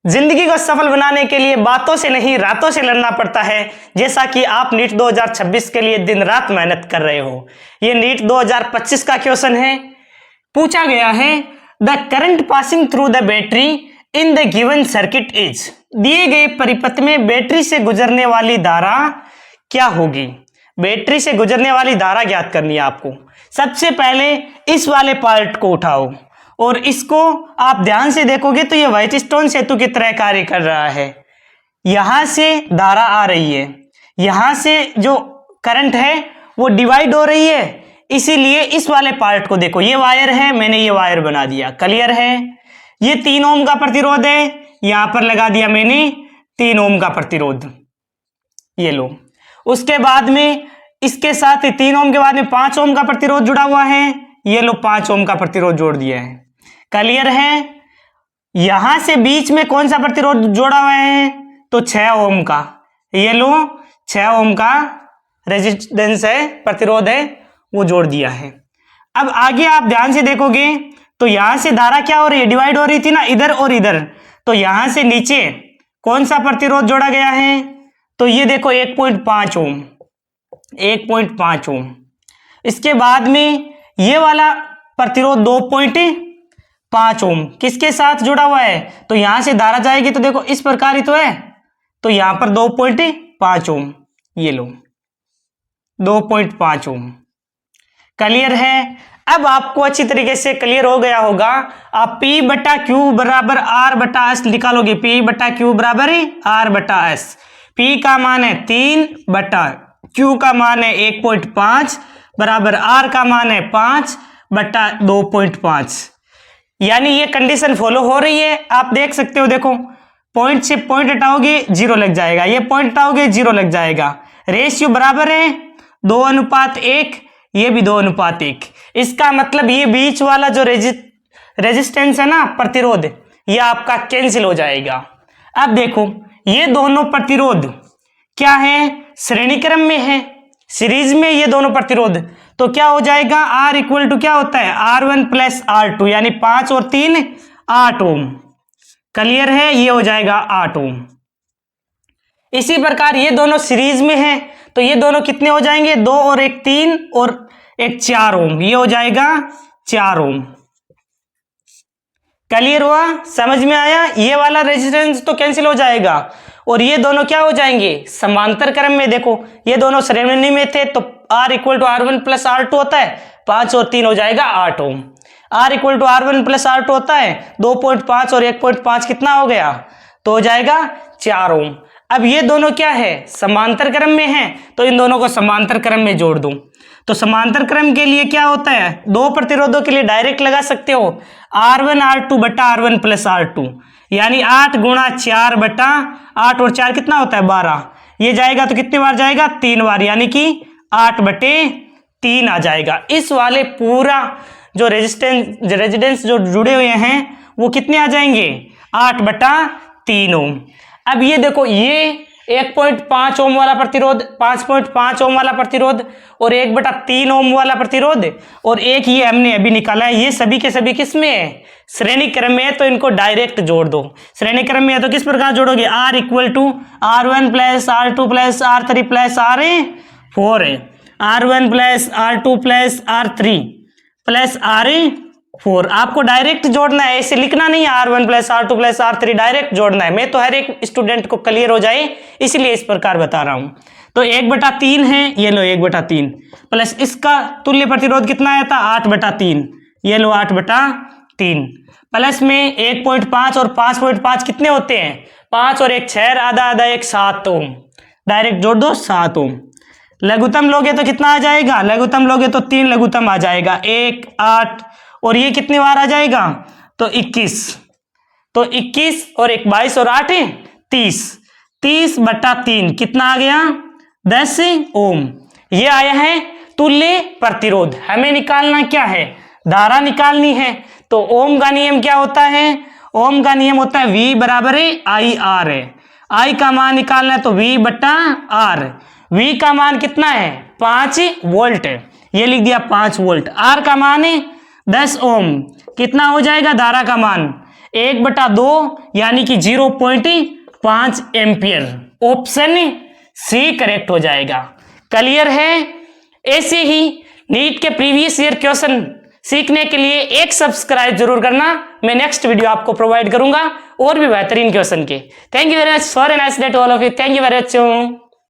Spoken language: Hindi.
जिंदगी को सफल बनाने के लिए बातों से नहीं रातों से लड़ना पड़ता है। जैसा कि आप नीट 2026 के लिए दिन रात मेहनत कर रहे हो। ये नीट 2025 का क्वेश्चन है। पूछा गया है the current passing through the battery in the given circuit is. दिए गए परिपथ में बैटरी से गुजरने वाली धारा क्या होगी। बैटरी से गुजरने वाली धारा ज्ञात करनी है आपको। सबसे पहले इस वाले पार्ट को उठाओ और इसको आप ध्यान से देखोगे तो ये व्हाइटस्टोन सेतु की तरह कार्य कर रहा है। यहां से धारा आ रही है, यहां से जो करंट है वो डिवाइड हो रही है, इसीलिए इस वाले पार्ट को देखो। ये वायर है, मैंने ये वायर बना दिया, क्लियर है। ये 3 ओम का प्रतिरोध है, यहां पर लगा दिया मैंने 3 ओम का प्रतिरोध, ये लो। उसके बाद में इसके साथ 3 ओम के बाद में 5 ओम का प्रतिरोध जुड़ा हुआ है, ये लो 5 ओम का प्रतिरोध जोड़ दिया है, क्लियर है। यहां से बीच में कौन सा प्रतिरोध जोड़ा हुआ है तो 6 ओम का, ये लो 6 ओम का रेजिस्टेंस है, प्रतिरोध है, वो जोड़ दिया है। अब आगे आप ध्यान से देखोगे तो यहां से धारा क्या हो रही है, डिवाइड हो रही थी ना इधर और इधर, तो यहां से नीचे कौन सा प्रतिरोध जोड़ा गया है तो ये देखो 1.5 ओम, 1.5 ओम। इसके बाद में ये वाला प्रतिरोध 2.5 ओम किसके साथ जुड़ा हुआ है तो यहां से धारा जाएगी तो देखो इस प्रकार ही तो है, तो यहां पर 2.5 ओम, ये लो 2.5 ओम, क्लियर है। अब आपको अच्छी तरीके से क्लियर हो गया होगा। आप P बटा क्यू बराबर R बटा एस निकालोगे, P बटा क्यू बराबर R बटा एस। P का मान है 3 बटा Q का मान है 1.5 बराबर R का मान है 5 बटा 2.5। यानी ये कंडीशन फॉलो हो रही है, आप देख सकते हो। देखो पॉइंट से पॉइंट हटाओगे 0 लग जाएगा, ये पॉइंट हटाओगे 0 लग जाएगा। रेशियो बराबर है 2:1, ये भी 2:1। इसका मतलब ये बीच वाला जो रेजिस्टेंस है ना, प्रतिरोध, ये आपका कैंसिल हो जाएगा। अब देखो ये दोनों प्रतिरोध क्या है, श्रेणी क्रम में है, सीरीज में ये दोनों प्रतिरोध, तो क्या हो जाएगा R इक्वल टू क्या होता है R1 प्लस R2, यानी 5 और 3 8 ओम, क्लियर है। ये हो जाएगा 8 ओम। इसी प्रकार ये दोनों सीरीज में है तो ये दोनों कितने हो जाएंगे, 2 और 1 3 और 1 4 ओम, ये हो जाएगा 4 ओम, क्लियर हुआ, समझ में आया। ये वाला रेजिस्टेंस तो कैंसिल हो जाएगा और ये दोनों क्या हो जाएंगे समांतर क्रम में। देखो ये दोनों श्रेणी में थे तो R equal to R1 plus R2 होता है, 5 और 3 हो जाएगा 8 ohm. R equal to R1 plus R2 होता है 2.5 और 1.5 कितना हो गया तो हो जाएगा 4 ओम। अब ये दोनों क्या है समांतर क्रम में है तो इन दोनों को समांतर क्रम में जोड़ दूं। तो समांतर क्रम के लिए क्या होता है, दो प्रतिरोधों के लिए डायरेक्ट लगा सकते हो R1 R2 बटा R1 प्लस R2, यानी 8 गुणा 4 बटा 8 और 4 कितना होता है 12, ये जाएगा तो कितनी बार जाएगा 3 बार, यानी कि 8/3 आ जाएगा। इस वाले पूरा जो रेजिस्टेंस जो जुड़े हुए हैं वो कितने आ जाएंगे 8/3 ओम। अब ये देखो ये 1.5 ओम वाला प्रतिरोध, 5.5 ओम वाला प्रतिरोध और 1/3 ओम वाला प्रतिरोध और एक ये हमने अभी निकाला है, ये सभी के सभी किस में है श्रेणी क्रम में है, तो इनको डायरेक्ट जोड़ दो। श्रेणी क्रम में है तो किस प्रकार जोड़ोगे, R equal to R1 plus R2 plus R3 plus R4 है, R1 plus R2 plus R3 plus R4। आपको डायरेक्ट जोड़ना है, ऐसे लिखना नहीं है R1 plus R2 plus R3, direct जोड़ना है। मैं तो हर एक स्टूडेंट को क्लियर हो जाए इसलिए इस प्रकार बता रहा हूं। तो 1/3 है, ये लो 1/3 प्लस इसका तुल्य प्रतिरोध कितना आया था 8/3, ये लो 8/3 प्लस में 1.5 और 5.5 कितने होते हैं 5 और 1 6, आधा आधा 1 7 ओम, डायरेक्ट जोड़ दो 7 ओम। लघुत्तम लोगे तो कितना आ जाएगा, लघुत्तम लोगे तो 3 लघुत्तम आ जाएगा, 1 8 और ये कितनी बार आ जाएगा तो 21, तो 21 और 1 22 और 8 30, 30/3 कितना आ गया 10 ओम। ये आया है तुल्य प्रतिरोध। हमें निकालना क्या है, धारा निकालनी है। तो ओम का नियम क्या होता है, ओम का नियम होता है V बराबर IR है, I का मान निकालना है तो V/R। V का मान कितना है 5 वोल्ट, ये लिख दिया 5 वोल्ट। R का मान है 10 ओम, कितना हो जाएगा धारा का मान 1/2 यानी कि 0.5 एम्पियर। ऑप्शन सी करेक्ट हो जाएगा। क्लियर है? ऐसे ही नीट के प्रीवियस ईयर क्वेश्चन सीखने के लिए एक सब्सक्राइब जरूर करना। मैं नेक्स्ट वीडियो आपको प्रोवाइड करूंगा और भी बेहतरीन क्वेश्चन के। Thank you very much for a nice day to all of you. Thank you very much.